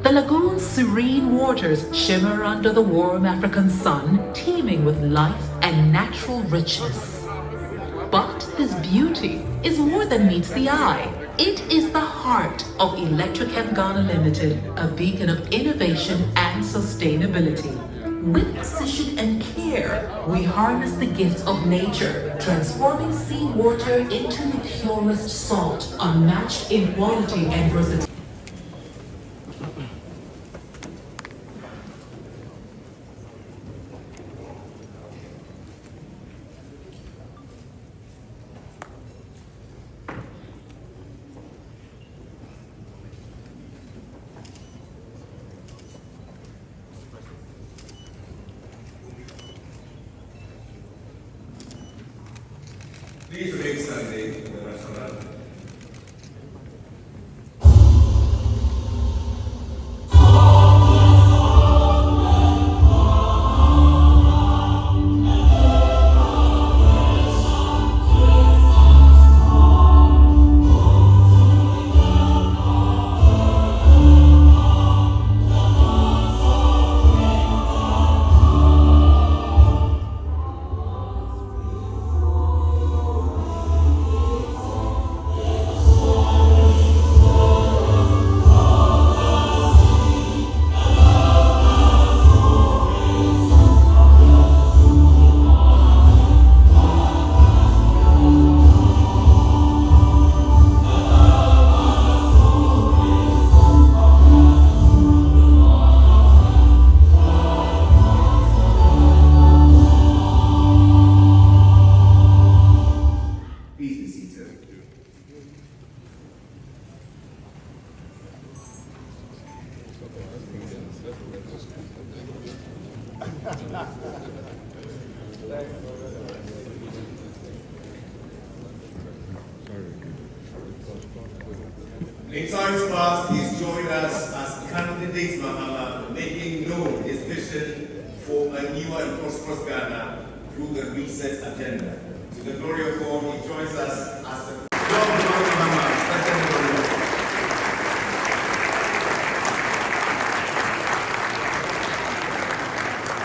The lagoon's serene waters shimmer under the warm African sun, teeming with life and natural richness. But this beauty is more than meets the eye. It is the heart of Electric Hemp Ghana Limited, a beacon of innovation and sustainability. With precision and care, we harness the gifts of nature, transforming seawater into the purest salt, unmatched in quality and versatility. Please remain standing for the national anthem. In times past, he's joined us as candidate Mahama, making known his vision for a newer and prosperous Ghana through the reset agenda. To the glory of God, he joins us as the John Dramani Mahama, President of the World.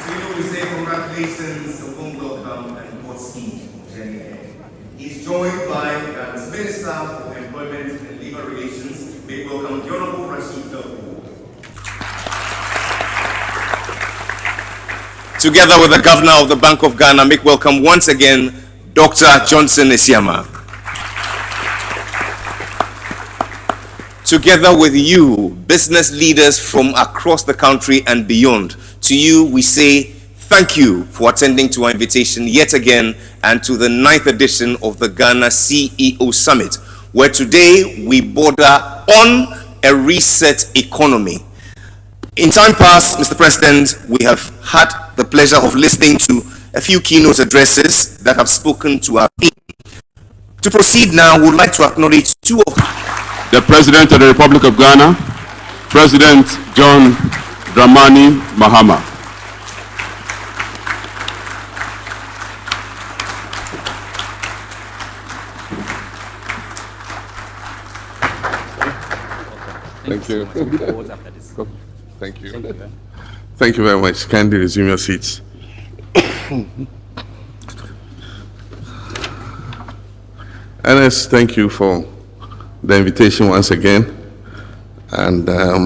So you know, we say congratulations, a warm welcome, and Godspeed, journey ahead. He's joined by Ghana's Minister for Employment and Labour Relations. May welcome the Honorable Rashid Elko. Together with the Governor of the Bank of Ghana, make welcome once again Dr. Johnson Isiama. Together with you, business leaders from across the country and beyond, to you we say thank you for attending to our invitation yet again and to the 9th edition of the Ghana CEO Summit, where today we border on a reset economy. In time past, Mr. President, we have had the pleasure of listening to a few keynote addresses that have spoken to our team. To proceed now, we would like to acknowledge two of the President of the Republic of Ghana, President John Dramani Mahama. Thank you. Thank you. Thank you very much. Kindly resume your seats. Ernest, thank you for the invitation once again. And I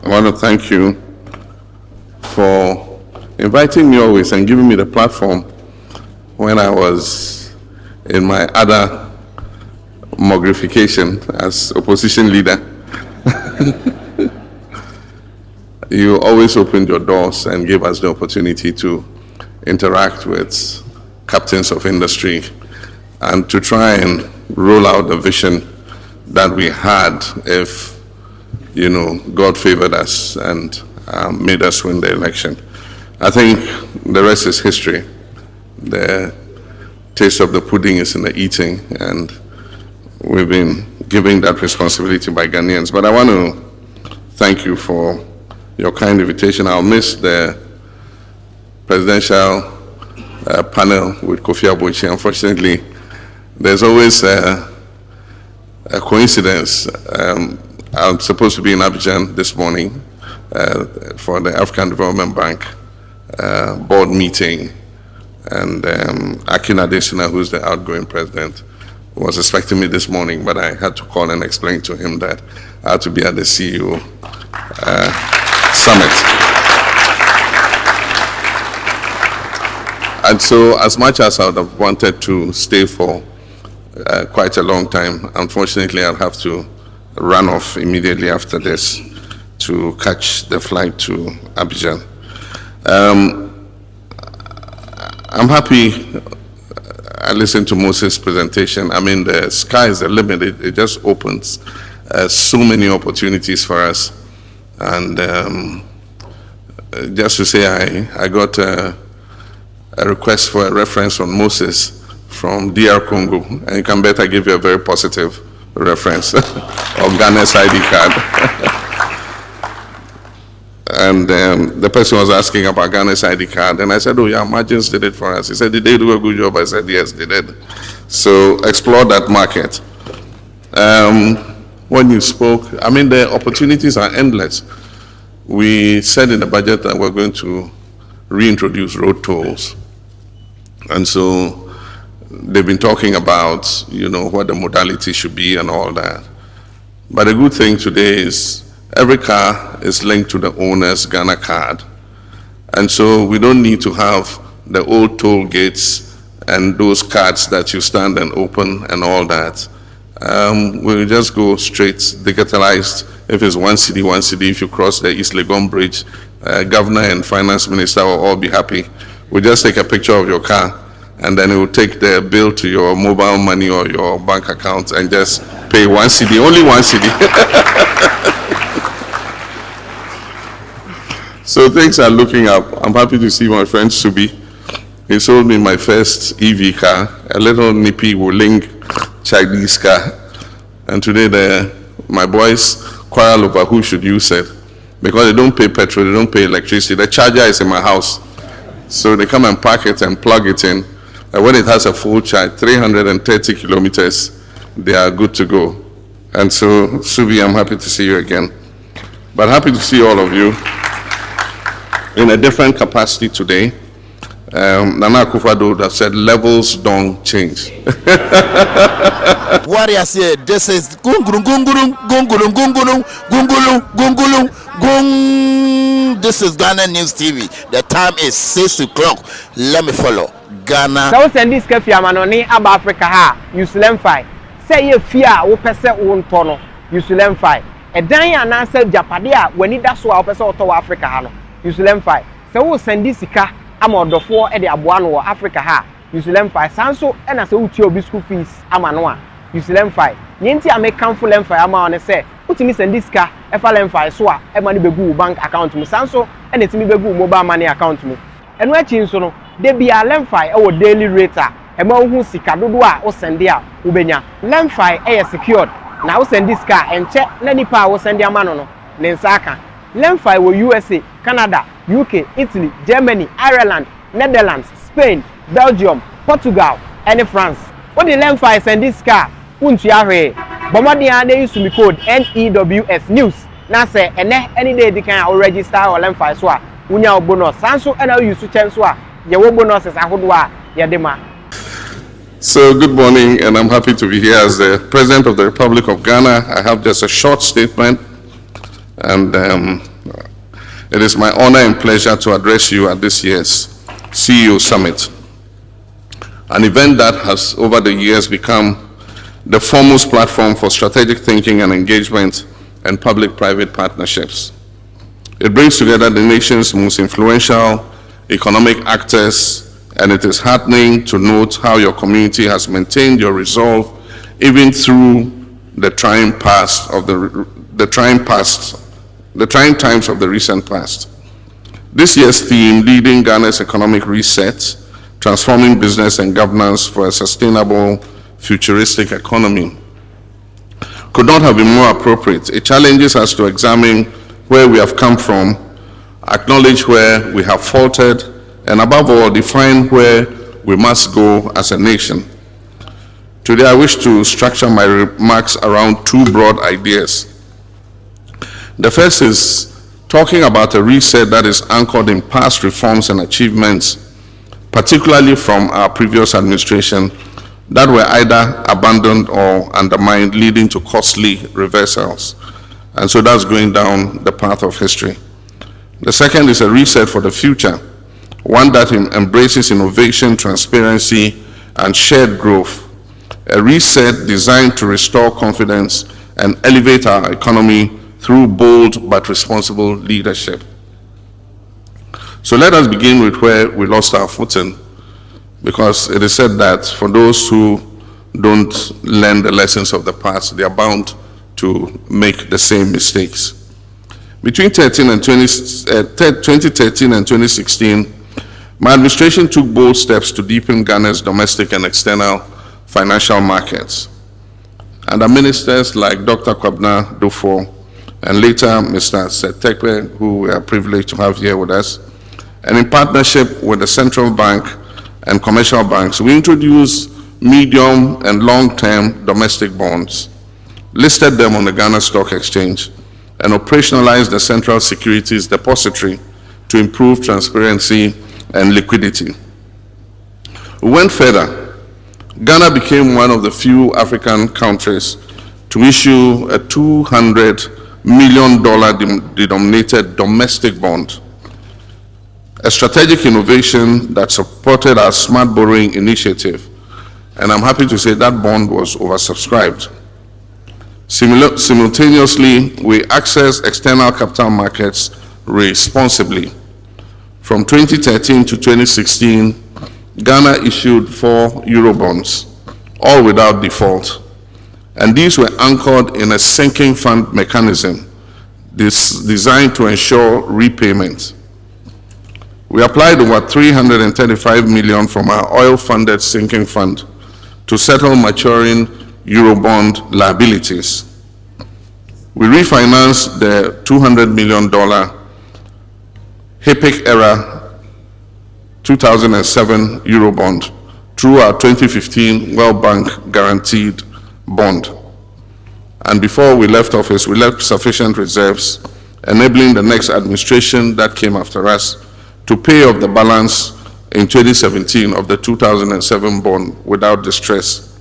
want to thank you for inviting me always and giving me the platform when I was in my other mogrification as opposition leader. You always opened your doors and gave us the opportunity to interact with captains of industry and to try and roll out the vision that we had if, you know, God favored us and made us win the election. I think the rest is history. The taste of the pudding is in the eating, and we've been given that responsibility by Ghanaians. But I want to thank you for your kind invitation. I'll miss the presidential panel with Kofi Abochi. Unfortunately, there's always a coincidence. I'm supposed to be in Abidjan this morning for the African Development Bank board meeting, and Akin Adesina, who's the outgoing president, was expecting me this morning, but I had to call and explain to him that I had to be at the CEO summit. And so, as much as I would have wanted to stay for quite a long time, unfortunately, I'll have to run off immediately after this to catch the flight to Abidjan. I'm happy I listened to Moses' presentation. I mean, the sky is the limit. It just opens so many opportunities for us. And just to say, I got a request for a reference on Moses from DR Congo, and you can better give you a very positive reference of Ghana's ID card. And the person was asking about Ghana's ID card, and I said, oh yeah, Margins did it for us. He said, did they do a good job? I said, yes, they did. So explore that market. When you spoke, I mean, the opportunities are endless. We said in the budget that we're going to reintroduce road tolls. And so they've been talking about, you know, what the modality should be and all that. But the good thing today is every car is linked to the owner's Ghana card. And so we don't need to have the old toll gates and those cards that you stand and open and all that. We'll just go straight digitalized. If it's 1 city, 1 city, if you cross the East Legon Bridge, governor and finance minister will all be happy. We'll just take a picture of your car, and then it will take the bill to your mobile money or your bank account and just pay 1 cedi, only 1 cedi. So things are looking up. I'm happy to see my friend Subi. He sold me my first EV car, a little nippy Wuling Chinese car. And today my boys quarrel over who should use it, because they don't pay petrol, they don't pay electricity. The charger is in my house. So they come and park it and plug it in. And when it has a full charge, 330 kilometers, they are good to go. And so, Subi, I'm happy to see you again. But happy to see all of you in a different capacity today. Nana Akufo-Addo would have said, levels don't change. Warrior said, this is gungulum, gungulum, gungulum, gungulum, gungulum, gungulum, gung. This is Ghana News TV. The time is 6 o'clock. Let me follow. Ghana. So send this cafe amanoni aba Africa ha. Use LemFi. Say ye fear wo pese won tono. Use LemFi. E dan ya na say japade a wani da so a wo pese oto wa Africa ha no. Use LemFi. So wo send this sika ama odofo e de aboa no wo Africa ha. Use LemFi. Sanso e na say uti obi school fees ama no a. Use LemFi. Nyenti a make come for LemFi ama on say utimi send this sika e fa LemFi so a e ma ni begu bank account mu. Sanso e na timi begu mobile money account mu. Eno achi nso no de bia LemFi e wo daily rate a e ma hu sika dodo a wo send a wo benya. LemFi e secured na wo send this car enche na nipa a wo send ama no ne nsaka. LemFi wo USA, Canada, UK, Italy, Germany, Ireland, Netherlands, Spain, Belgium, Portugal, and France. What the LemFi send this car? Untu ahwe. Bomadi ade use me code NEWS news. Na say any day they can register or LemFi so a unya bonus. Sanso and use to change so a ye wo bonuses ahodo a ye de ma. So good morning, and I'm happy to be here as the President of the Republic of Ghana. I have just a short statement, and it is my honor and pleasure to address you at this year's CEO Summit, an event that has over the years become the foremost platform for strategic thinking and engagement and public-private partnerships. It brings together the nation's most influential economic actors, and it is heartening to note how your community has maintained your resolve even through the trying times of the recent past. This year's theme, Leading Ghana's Economic Reset, Transforming Business and Governance for a Sustainable Futuristic Economy, could not have been more appropriate. It challenges us to examine where we have come from, acknowledge where we have faltered, and above all, define where we must go as a nation. Today, I wish to structure my remarks around two broad ideas. The first is talking about a reset that is anchored in past reforms and achievements, particularly from our previous administration, that were either abandoned or undermined, leading to costly reversals. And so that's going down the path of history. The second is a reset for the future, one that embraces innovation, transparency, and shared growth. A reset designed to restore confidence and elevate our economy through bold but responsible leadership. So let us begin with where we lost our footing, because it is said that for those who don't learn the lessons of the past, they are bound to make the same mistakes. Between 2013 and 2016, my administration took bold steps to deepen Ghana's domestic and external financial markets. Under ministers like Dr. Kwabena Dufo and later Mr. Setekwe, who we are privileged to have here with us, and in partnership with the central bank and commercial banks, we introduced medium and long-term domestic bonds, listed them on the Ghana Stock Exchange, and operationalized the Central Securities Depository to improve transparency and liquidity. We went further. Ghana became one of the few African countries to issue a $200 million denominated domestic bond, a strategic innovation that supported our smart borrowing initiative. And I'm happy to say that bond was oversubscribed. Simultaneously, we accessed external capital markets responsibly. From 2013 to 2016, Ghana issued 4 Eurobonds, all without default. And these were anchored in a sinking fund mechanism designed to ensure repayment. We applied over 335 million from our oil-funded sinking fund to settle maturing Eurobond liabilities. We refinanced the $200 million HIPIC era 2007 Eurobond through our 2015 World Bank guaranteed bond. And before we left office, we left sufficient reserves, enabling the next administration that came after us to pay off the balance in 2017 of the 2007 bond without distress.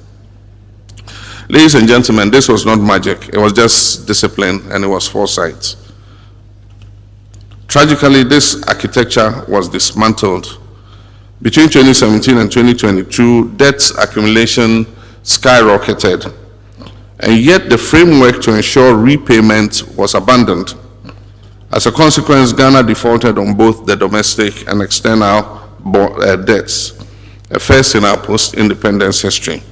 Ladies and gentlemen, this was not magic. It was just discipline and it was foresight. Tragically, this architecture was dismantled. Between 2017 and 2022, debt accumulation skyrocketed, and yet the framework to ensure repayment was abandoned. As a consequence, Ghana defaulted on both the domestic and external debts, a first in our post-independence history.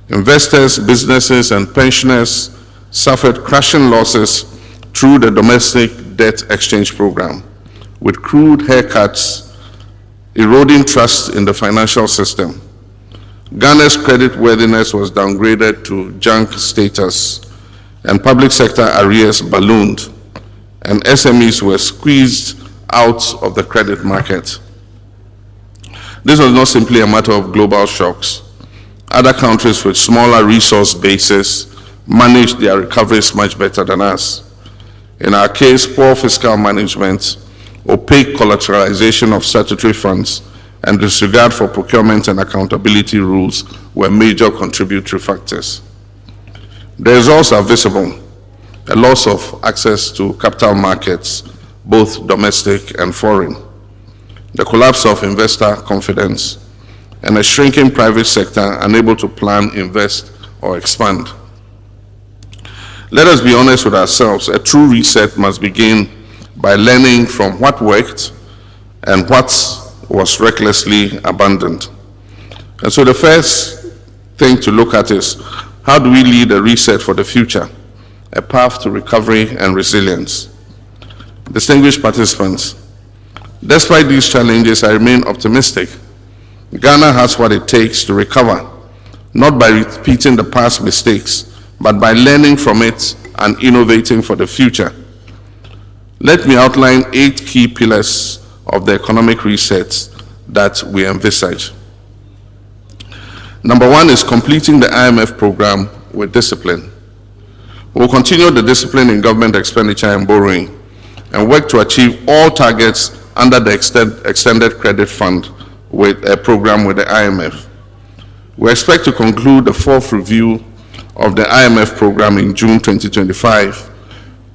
Investors, businesses, and pensioners suffered crushing losses through the domestic debt exchange program, with crude haircuts eroding trust in the financial system. Ghana's creditworthiness was downgraded to junk status, and public sector arrears ballooned, and SMEs were squeezed out of the credit market. This was not simply a matter of global shocks. Other countries with smaller resource bases managed their recoveries much better than us. In our case, poor fiscal management, opaque collateralization of statutory funds, and disregard for procurement and accountability rules were major contributory factors. The results are visible: a loss of access to capital markets, both domestic and foreign, the collapse of investor confidence, and a shrinking private sector unable to plan, invest, or expand. Let us be honest with ourselves. A true reset must begin by learning from what worked and what was recklessly abandoned. And so the first thing to look at is, how do we lead a reset for the future? A path to recovery and resilience. Distinguished participants, despite these challenges, I remain optimistic. Ghana has what it takes to recover, not by repeating the past mistakes, but by learning from it and innovating for the future. Let me outline 8 key pillars of the economic resets that we envisage. Number 1 is completing the IMF program with discipline. We'll continue the discipline in government expenditure and borrowing, and work to achieve all targets under the extended credit fund with a program with the IMF. We expect to conclude the fourth review of the IMF program in June 2025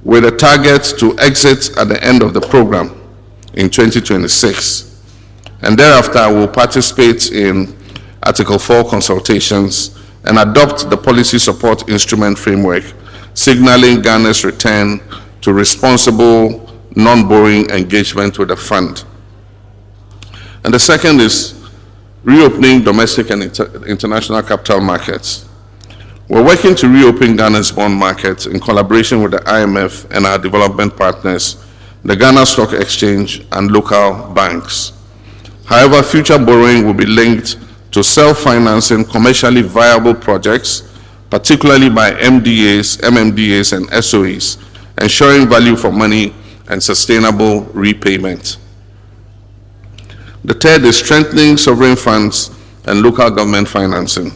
with a target to exit at the end of the program in 2026. And thereafter, we'll participate in Article 4 consultations and adopt the policy support instrument framework, signaling Ghana's return to responsible, non-borrowing engagement with the fund. And the second is reopening domestic and international capital markets. We're working to reopen Ghana's bond market in collaboration with the IMF and our development partners, the Ghana Stock Exchange and local banks. However, future borrowing will be linked to self-financing commercially viable projects, particularly by MDAs, MMDAs, and SOEs, ensuring value for money and sustainable repayment. The third is strengthening sovereign funds and local government financing.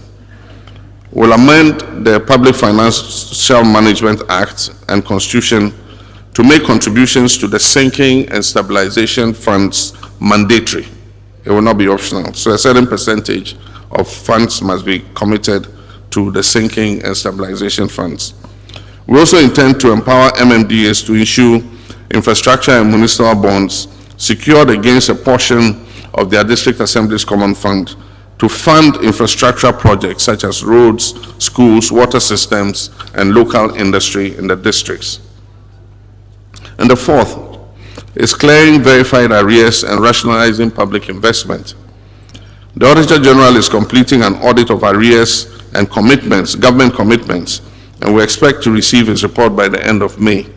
We'll amend the Public Financial Management Act and Constitution to make contributions to the sinking and stabilization funds mandatory. It will not be optional. So a certain percentage of funds must be committed to the sinking and stabilization funds. We also intend to empower MMDAs to issue infrastructure and municipal bonds secured against a portion of their district assemblies common fund to fund infrastructure projects such as roads, schools, water systems, and local industry in the districts. And the fourth is clearing verified arrears and rationalizing public investment. The Auditor General is completing an audit of arrears and commitments, government commitments, and we expect to receive his report by the end of May.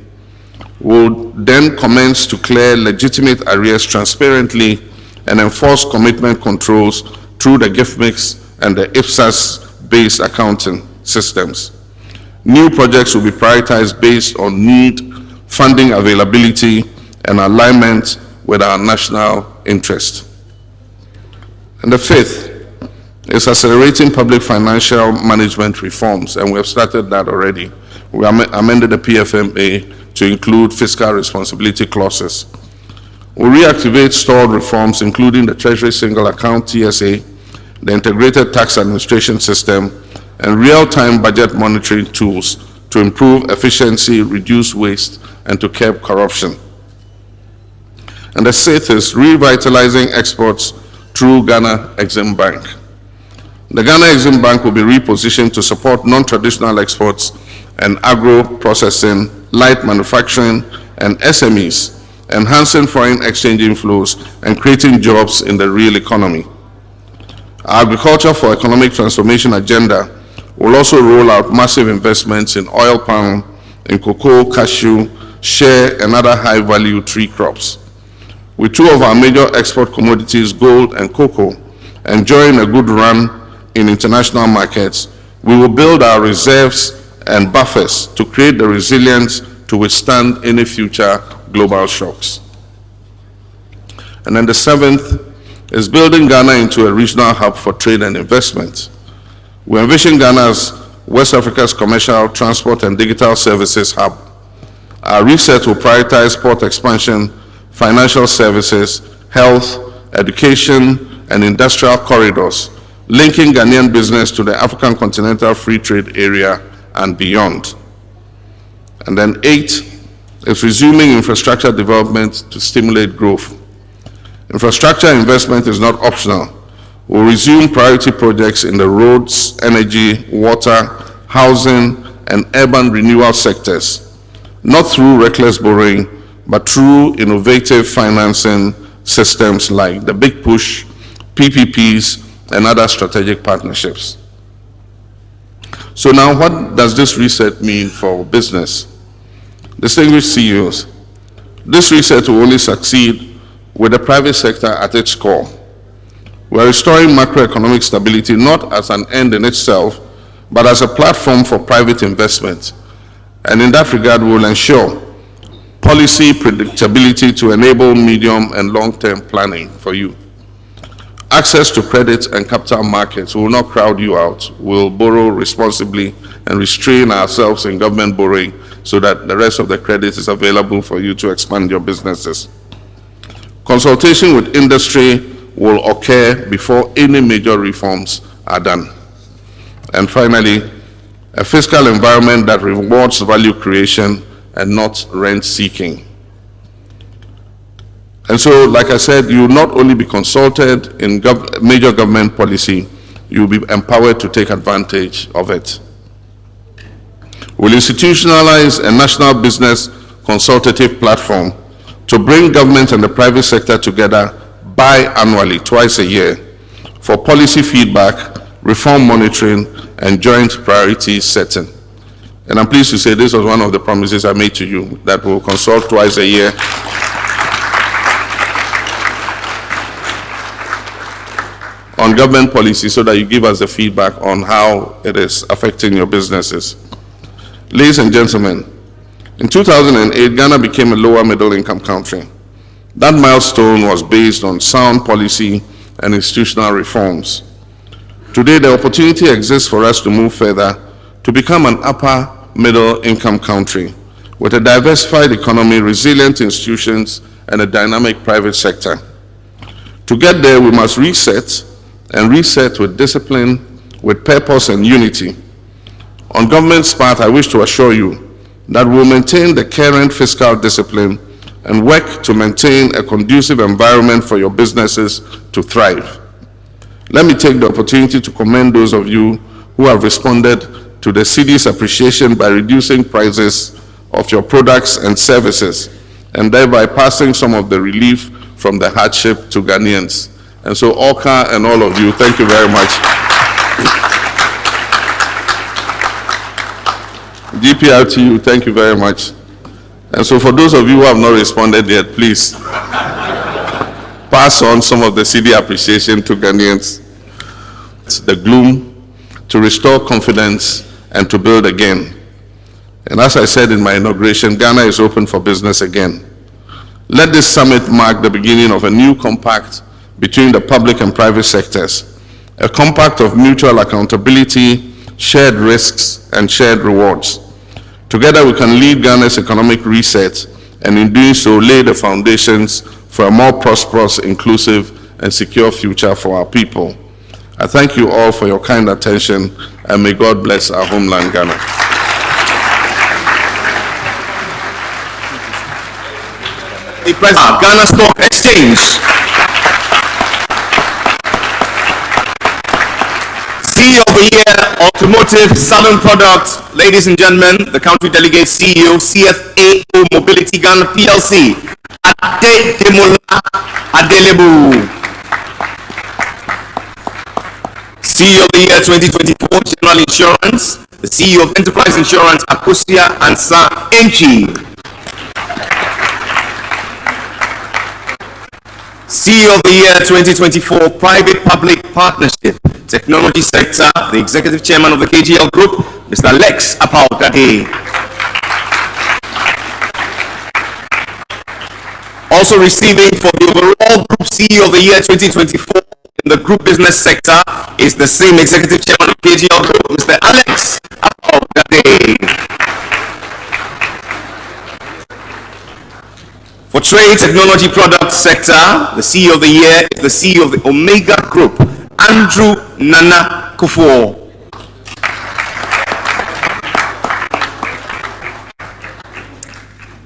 We'll then commence to clear legitimate arrears transparently and enforce commitment controls through the gift mix and the IPSAS-based accounting systems. New projects will be prioritized based on need, funding availability, and alignment with our national interest. And the fifth is accelerating public financial management reforms, and we have started that already. We amended the PFMA to include fiscal responsibility clauses. We'll reactivate stalled reforms, including the Treasury Single Account TSA, the Integrated Tax Administration System, and real-time budget monitoring tools to improve efficiency, reduce waste, and to curb corruption. And the sixth is revitalizing exports through Ghana Exim Bank. The Ghana Exim Bank will be repositioned to support non-traditional exports and agro-processing, light manufacturing, and SMEs, enhancing foreign exchange inflows and creating jobs in the real economy. Our Agriculture for Economic Transformation agenda will also roll out massive investments in oil palm, in cocoa, cashew, shea, and other high-value tree crops. With two of our major export commodities, gold and cocoa, enjoying a good run in international markets, we will build our reserves and buffers to create the resilience to withstand any future global shocks. And then the seventh is building Ghana into a regional hub for trade and investment. We envision Ghana as West Africa's commercial, transport, and digital services hub. Our reset will prioritize port expansion, financial services, health, education, and industrial corridors, linking Ghanaian business to the African Continental Free Trade Area and beyond. And then 8 is resuming infrastructure development to stimulate growth. Infrastructure investment is not optional. We'll resume priority projects in the roads, energy, water, housing, and urban renewal sectors, not through reckless borrowing, but through innovative financing systems like the Big Push, PPPs, and other strategic partnerships. So now, what does this reset mean for business? Distinguished CEOs, this reset will only succeed with the private sector at its core. We are restoring macroeconomic stability not as an end in itself, but as a platform for private investment. And in that regard, we will ensure policy predictability to enable medium and long-term planning for you. Access to credit and capital markets will not crowd you out. We will borrow responsibly and restrain ourselves in government borrowing so that the rest of the credit is available for you to expand your businesses. Consultation with industry will occur before any major reforms are done. And finally, a fiscal environment that rewards value creation and not rent seeking. And so, like I said, you will not only be consulted in major government policy, you will be empowered to take advantage of it. We'll institutionalize a national business consultative platform to bring government and the private sector together biannually, twice a year, for policy feedback, reform monitoring, and joint priority setting. And I'm pleased to say this was one of the promises I made to you, that we'll consult twice a year on government policy so that you give us the feedback on how it is affecting your businesses. Ladies and gentlemen, in 2008, Ghana became a lower middle income country. That milestone was based on sound policy and institutional reforms. Today, the opportunity exists for us to move further to become an upper middle income country with a diversified economy, resilient institutions, and a dynamic private sector. To get there, we must reset, and reset with discipline, with purpose and unity. On government's part, I wish to assure you that we'll maintain the current fiscal discipline and work to maintain a conducive environment for your businesses to thrive. Let me take the opportunity to commend those of you who have responded to the cedi's appreciation by reducing prices of your products and services, and thereby passing some of the relief from the hardship to Ghanaians. And so, Oka and all of you, thank you very much. GPRTU, thank you very much. And so, for those of you who have not responded yet, please pass on some of the cedi appreciation to Ghanaians. It's the gloom, to restore confidence and to build again. And as I said in my inauguration, Ghana is open for business again. Let this summit mark the beginning of a new compact between the public and private sectors, a compact of mutual accountability, shared risks, and shared rewards. Together we can lead Ghana's economic reset, and in doing so lay the foundations for a more prosperous, inclusive, and secure future for our people. I thank you all for your kind attention, and may God bless our homeland, Ghana. The President, Ghana Stock Exchange. CEO of the Year, Automotive Southern Products. Ladies and gentlemen, the country delegate CEO, CFAO Mobility Ghana PLC, Ade Demola Adelebu. CEO of the Year 2024, General Insurance, the CEO of Enterprise Insurance, Akosia Ansa Enchi. CEO of the Year 2024, Private Public Partnership, Technology Sector, the Executive Chairman of the KGL Group, Mr. Lex Apaukade. Also receiving for the overall Group CEO of the Year 2024 in the Group Business Sector is the same Executive Chairman of KGL Group, Mr. Alex Apaukade. For Trade Technology Product Sector, the CEO of the Year is the CEO of the Omega Group, Andrew Nana Kufuor.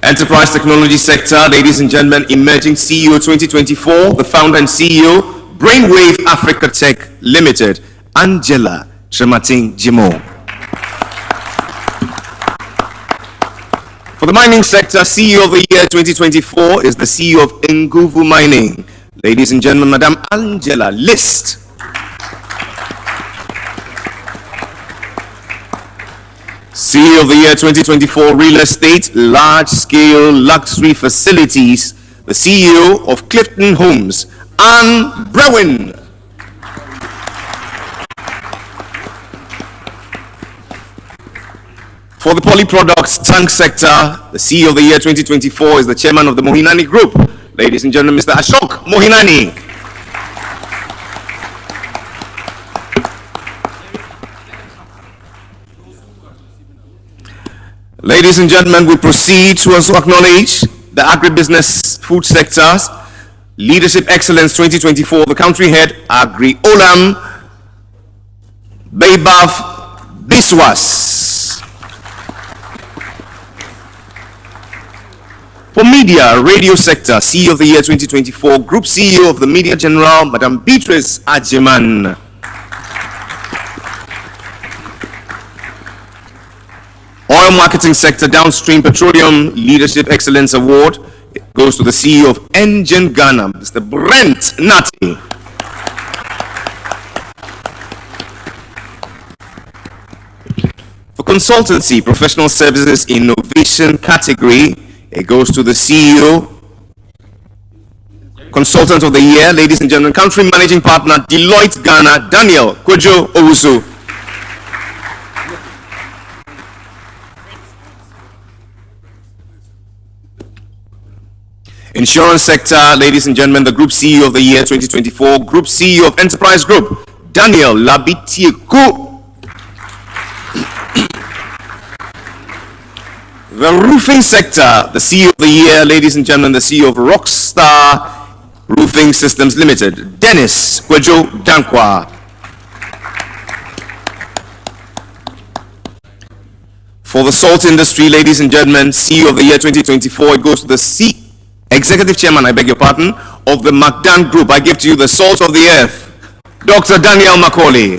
Enterprise Technology Sector, ladies and gentlemen, Emerging CEO 2024, the founder and CEO, Brainwave Africa Tech Limited, Angela Trematin Jimo. For the mining sector, CEO of the Year 2024 is the CEO of Nguvu Mining. Ladies and gentlemen, Madam Angela List. CEO of the Year 2024, Real Estate, Large Scale Luxury Facilities, the CEO of Clifton Homes, Anne Brewin. For the poly products tank sector, the CEO of the Year 2024 is the chairman of the Mohinani Group. Ladies and gentlemen, Mr. Ashok Mohinani. Ladies and gentlemen, we proceed to also acknowledge the agribusiness food sectors Leadership Excellence 2024, the country head, Agri Olam Beibaf Biswas. For media, radio sector, CEO of the year 2024, Group CEO of the Media General, Madam Beatrice Ajiman. Oil marketing sector, downstream petroleum Leadership Excellence Award, it goes to the CEO of Engine Ghana, Mr. Brent Nati. For consultancy, professional services, innovation category, it goes to the CEO, Consultant of the Year, ladies and gentlemen, Country Managing Partner, Deloitte Ghana, Daniel Kojo Owusu. Insurance sector, ladies and gentlemen, the Group CEO of the Year 2024, Group CEO of Enterprise Group, Daniel Labitieku. The roofing sector, the CEO of the Year, ladies and gentlemen, the CEO of Rockstar Roofing Systems Limited, Dennis Kwejo Dankwa. For the salt industry, ladies and gentlemen, CEO of the Year 2024, it goes to the Executive Chairman, I beg your pardon, of the McDan Group. I give to you the salt of the earth, Dr. Daniel Macaulay.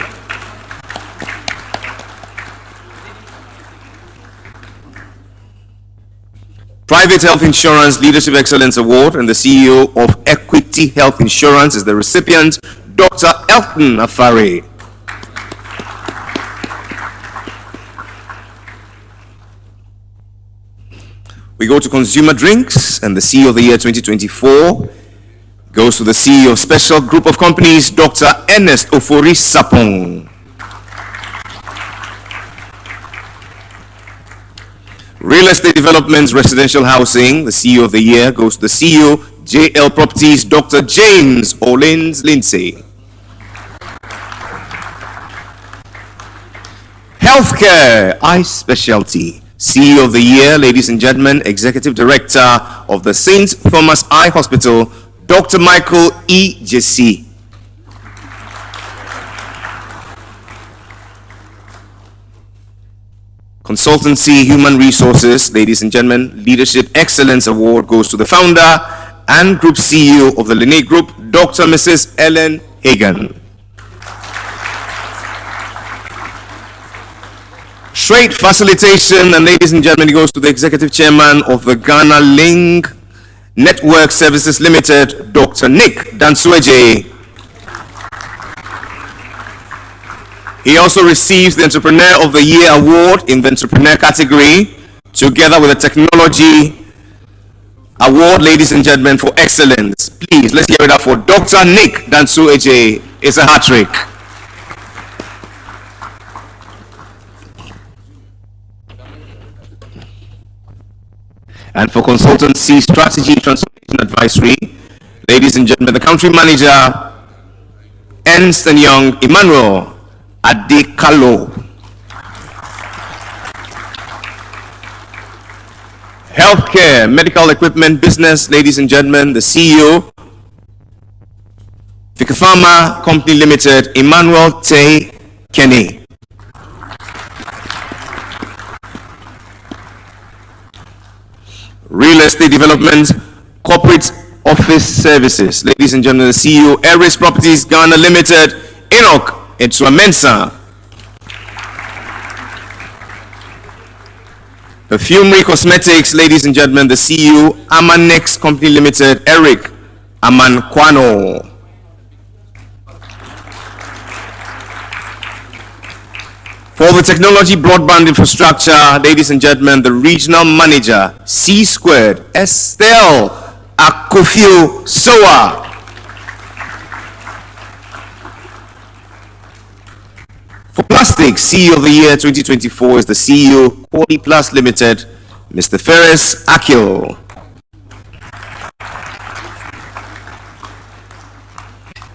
Private Health Insurance Leadership Excellence Award, and the CEO of Equity Health Insurance is the recipient, Dr. Elton Afare. We go to consumer drinks, and the CEO of the Year 2024 goes to the CEO of Special Group of Companies, Dr. Ernest Ofori Sapong. Real Estate Developments, Residential Housing, the CEO of the Year goes to the CEO, JL Properties, Dr. James Olins Lindsay. Healthcare, Eye Specialty, CEO of the Year, ladies and gentlemen, Executive Director of the St. Thomas Eye Hospital, Dr. Michael E. Jesse. Consultancy, Human Resources, ladies and gentlemen, Leadership Excellence Award goes to the founder and Group CEO of the Linnae Group, Dr. Mrs. Ellen Hagan. Trade Facilitation, and ladies and gentlemen, it goes to the Executive Chairman of the Ghana Link Network Services Limited, Dr. Nick Dansueje. He also receives the Entrepreneur of the Year Award in the Entrepreneur category, together with the Technology Award, ladies and gentlemen, for excellence. Please, let's give it up for Dr. Nick Dansueje. It's a hat trick. And for Consultancy, Strategy, Transformation Advisory, ladies and gentlemen, the Country Manager, Ernst & Young, Emmanuel Adekalo. Healthcare, Medical Equipment Business, ladies and gentlemen, the CEO, Fikafama Company Limited, Emmanuel Tay Kenny. Real Estate Development, Corporate Office Services, ladies and gentlemen, the CEO, Aries Properties Ghana Limited, Enoch Etsuamensa. Perfumery Cosmetics, ladies and gentlemen, the CEO, Amanex Company Limited, Eric Amankwano. For the Technology Broadband Infrastructure, ladies and gentlemen, the Regional Manager, C Squared, Estelle Akufio Soa. For Plastics, CEO of the Year 2024 is the CEO, Qualiplast Limited, Mr. Ferris Akil.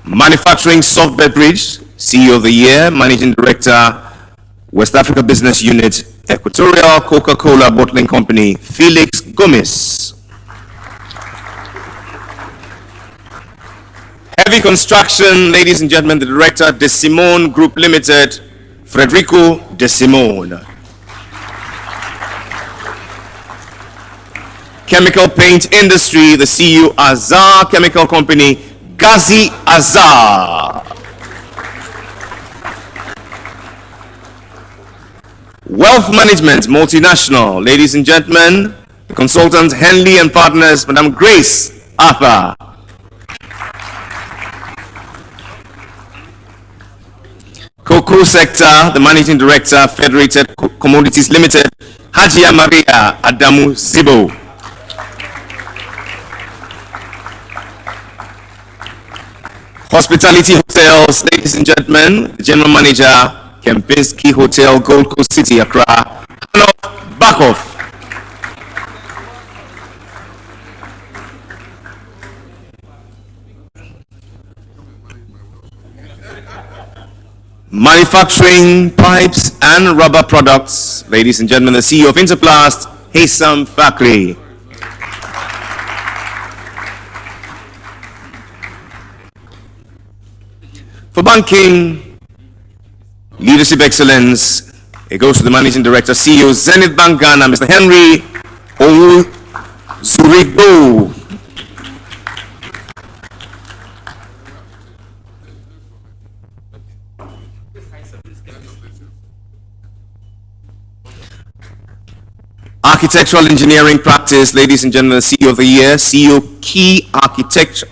Manufacturing Soft Beverage, CEO of the Year, Managing Director, West Africa Business Unit, Equatorial Coca-Cola Bottling Company, Felix Gomez. Heavy Construction, ladies and gentlemen, the Director, De Simone Group Limited, Frederico De Simone. Chemical Paint Industry, the CEO, Azar Chemical Company, Ghazi Azar. Wealth Management Multinational, ladies and gentlemen, the consultant Henley and Partners, Madam Grace Arthur. Cocoa Sector, the Managing Director, Federated Commodities Limited, Hajia Maria Adamu Zibo. Hospitality Hotels, ladies and gentlemen, the General Manager, Kempinski Hotel, Gold Coast City, Accra, Hanoff Bakoff. Manufacturing Pipes and Rubber Products, ladies and gentlemen, the CEO of Interplast, Haysam Fakri. For banking, leadership excellence, it goes to the Managing Director, CEO, Zenith Bank Ghana, Mr. Henry Owu Zurigo. Architectural Engineering Practice, ladies and gentlemen, CEO of the Year, CEO Key Architecture,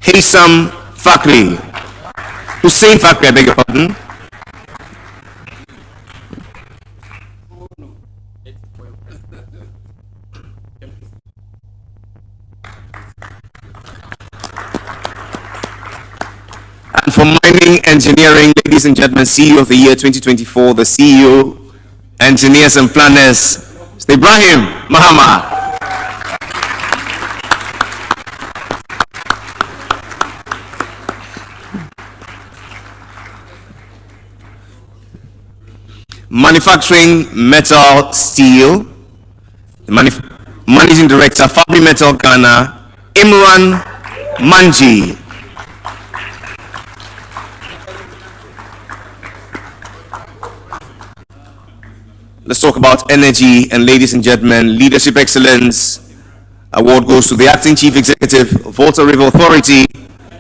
Haysam Fakri. Hussein Fakri, I beg your pardon. And for Mining Engineering, ladies and gentlemen, CEO of the Year 2024, the CEO, Engineers and Planners, Mr. Ibrahim Mahama. Manufacturing Metal Steel, the Managing Director, Fabri Metal Ghana, Imran Manji. Let's talk about energy, and ladies and gentlemen, Leadership Excellence Award goes to the Acting Chief Executive, Volta River Authority,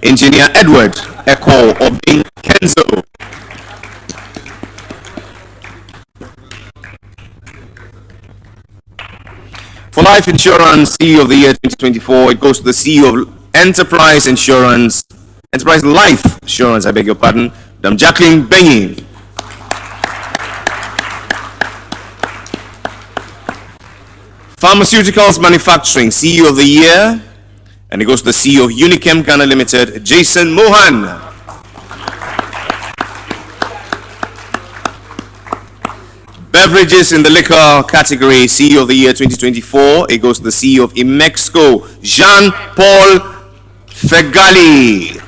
Engineer Edward Eko Obing Kenzo. For Life Insurance, CEO of the Year 2024, it goes to the CEO of Enterprise Insurance, Enterprise Life Insurance, I beg your pardon, Madam Jacqueline Benyin. Pharmaceuticals Manufacturing, CEO of the Year, and it goes to the CEO of Unichem Ghana Limited, Jason Mohan. Beverages in the liquor category, CEO of the Year 2024, it goes to the CEO of Imexco, Jean-Paul Fegali.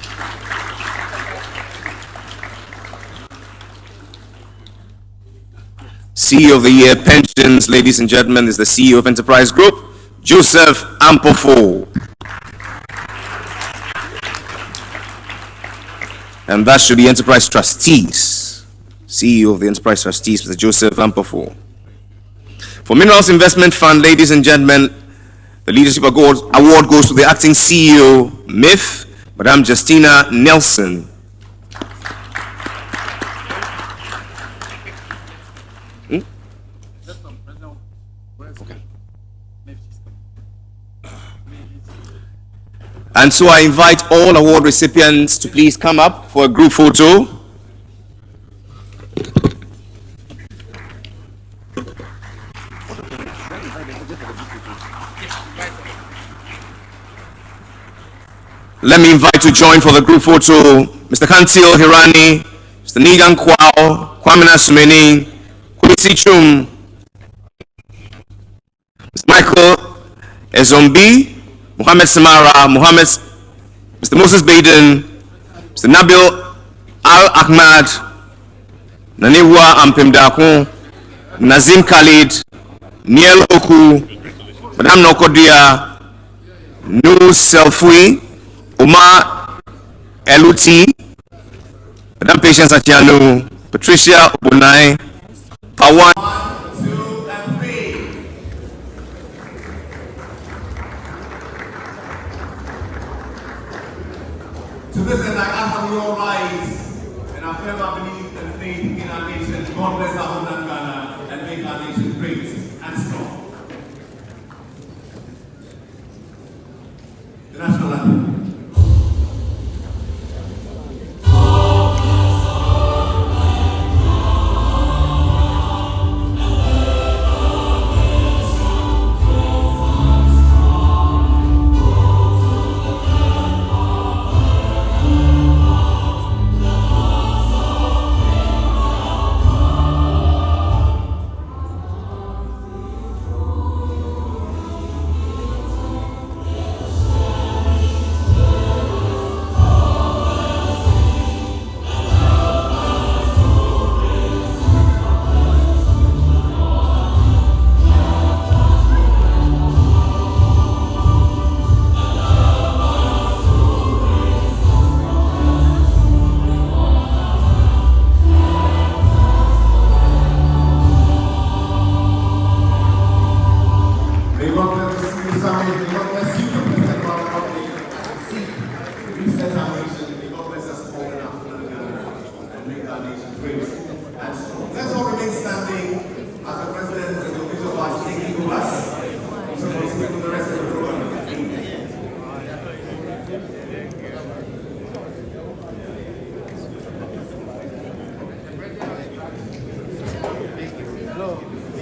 CEO of the Year Pensions, ladies and gentlemen, is the CEO of Enterprise Group, Joseph Ampofo. And that should be Enterprise Trustees. CEO of the Enterprise Trustees, Mr. Joseph Ampofo. For Minerals Investment Fund, ladies and gentlemen, the Leadership Award goes to the Acting CEO, MIF, Madame Justina Nelson. And so I invite all award recipients to please come up for a group photo. Let me invite to join for the group photo Mr. Kantil Hirani, Mr. Nigan Kwao, Kwamina Sumeni, Kwesi Chum, Mr. Michael Ezombi, Mohammed Samara, Mr. Moses Baden, Mr. Nabil Al Ahmad, Naniwa Ampim Dakon, Nazim Khalid, Niel Oku, Madame Nokodia, Nou Selfui, Omar Eluti, Madame Patience Atiano, Patricia Obonai, Pawan. 1, 2, and 3. To this end, I ask that we all rise and affirm our belief and faith in our nation. God bless our homeland Ghana and make our nation great and strong. The national anthem. Let's all remain standing as the President and the official vice taking to us. So we'll speak with the rest of the program.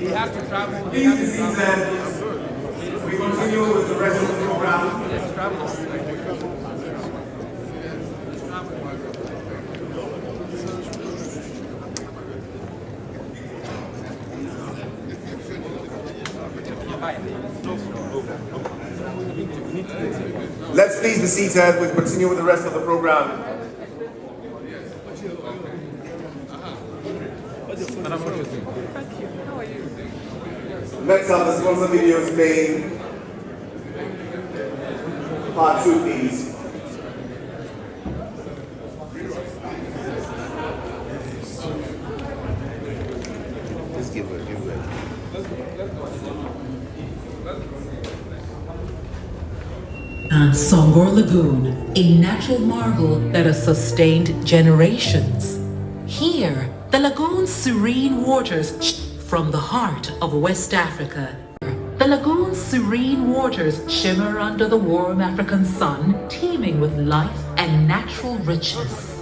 You have to travel. Please be seated. We continue with the rest of the program. Let's travel. Let's please be seated. We'll continue with the rest of the program. Let's have the sponsor videos playing. Part 2, please. Just give her. And Songor Lagoon, a natural marvel that has sustained generations. Here, the lagoon's serene waters from the heart of West Africa. The lagoon's serene waters shimmer under the warm African sun, teeming with life and natural richness.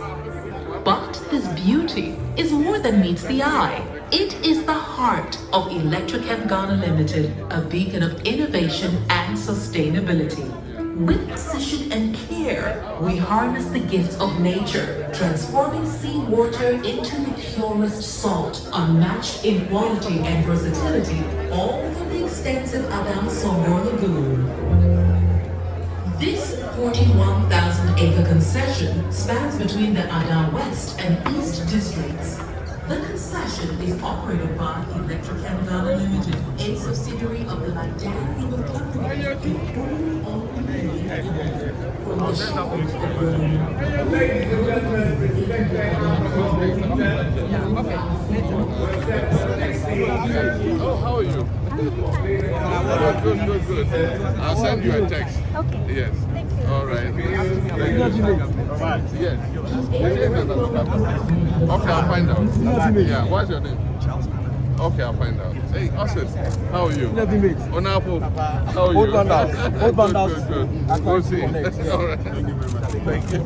But this beauty is more than meets the eye. It is the heart of Electrochem Ghana Limited, a beacon of innovation and sustainability. With precision and care, we harness the gifts of nature, transforming seawater into the purest salt, unmatched in quality and versatility, all from the extensive Adam Songor Lagoon. This 41,000-acre concession spans between the Ada West and East districts. The concession is operated by Electrochem Ghana Limited, a subsidiary of the Nigerian River Company, wholly owned from the shores of Rome. Ladies and gentlemen, Oh, how are you? Good. I'll send you a text. Okay. Yes. Thank you. All right. Yes. Okay, I'll find out. Yeah, what's your name? Okay, I'll find out. Hey, Austin, how are you? Onapo, how are you? Good. We'll see. All right. Thank you.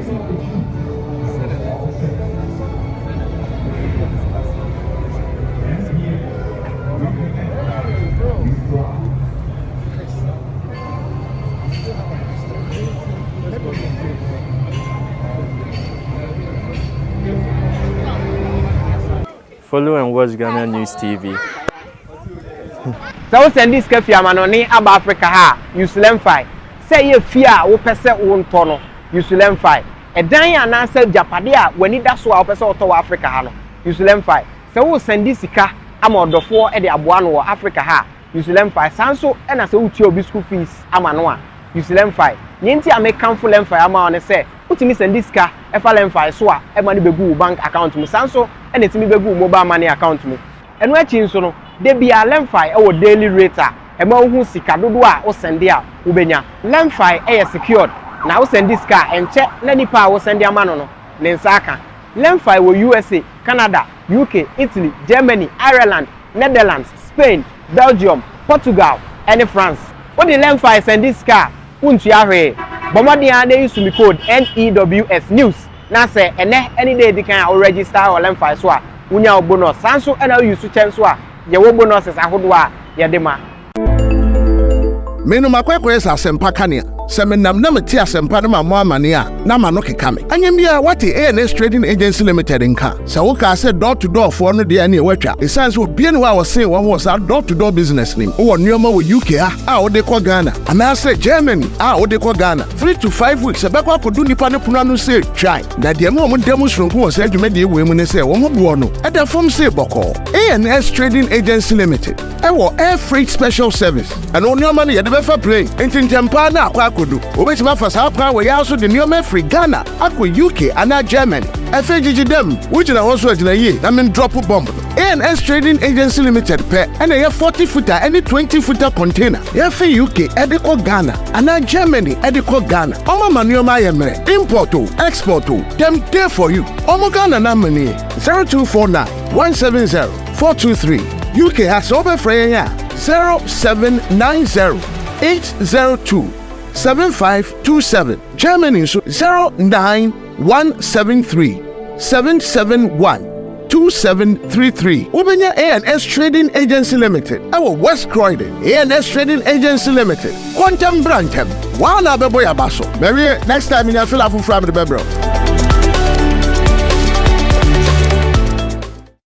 Follow and watch Ghana News TV. So send this cafe amanoni aba Africa ha use LemFi. Say ye fear wo pese wo ntono use LemFi. Edan ya na say japade a wani da so a wo pese oto wa Africa ha no use LemFi. Say wo send this sika ama odofo e de aboa no wo Africa ha use LemFi. Sanso e na say wo tie obi school fees ama no a use LemFi. Nyenti a make come for LemFi ama on say utimi send this sika e fa LemFi so a e ma ne begu bank account mu sanso e na timi begu mobile money account mu. Eno achi nso no de bia LemFi e wo daily rate a e ma hu sika dodo a wo send a wo benya. LemFi e secured na wo send this car enche na nipa wo send ama no ne nsaka. LemFi wo USA, Canada, UK, Italy, Germany, Ireland, Netherlands, Spain, Belgium, Portugal and France. What the LemFi send this car untu ahwe bomodi a dey use me code NEWS news na say ene any day they can register or LemFi so a unya bonus sanso and use chance so a ye wo bonuses ahodo a ye de ma menu makwekwe sa sempa kania semenam na meti asempa na mamo amane a na ma no keka me anyam bia wati ANS Trading Agency Limited nka se wo ka se door to door for no de na watwa esanse obie ne wa wo se wo ho sa door to door business nim wo nneoma wo UK a wo de ko Ghana ana se Germany a wo de ko Ghana 3 to 5 weeks e bekwa kodu nipa ne puno anu se try na de mo mo demonstration wo se adwuma de we mu ne se wo ho bo no e da fom se boko ANS Trading Agency Limited e wo air freight special service and nneoma ne ye de be fa plane entintempa na akwa kodu obetima fa sa plan we ya so de nneoma free Ghana akwa UK ana Germany FGG dem which na also agina ye na men drop bomb ANS Trading Agency Limited pe and a 40 footer any 20 footer container ya for UK ediko Ghana ana Germany ediko Ghana omo manuoma ye mere import o export o dem there for you omo Ghana na money 0249 170 423 UK has over free 0790 802 7527 Germany 09173 771 2733 Ubenya ANS Trading Agency Limited our West Croydon ANS Trading Agency Limited Quantum Brantem Wana Beboya Basso maybe next time in your fill up from the bebro.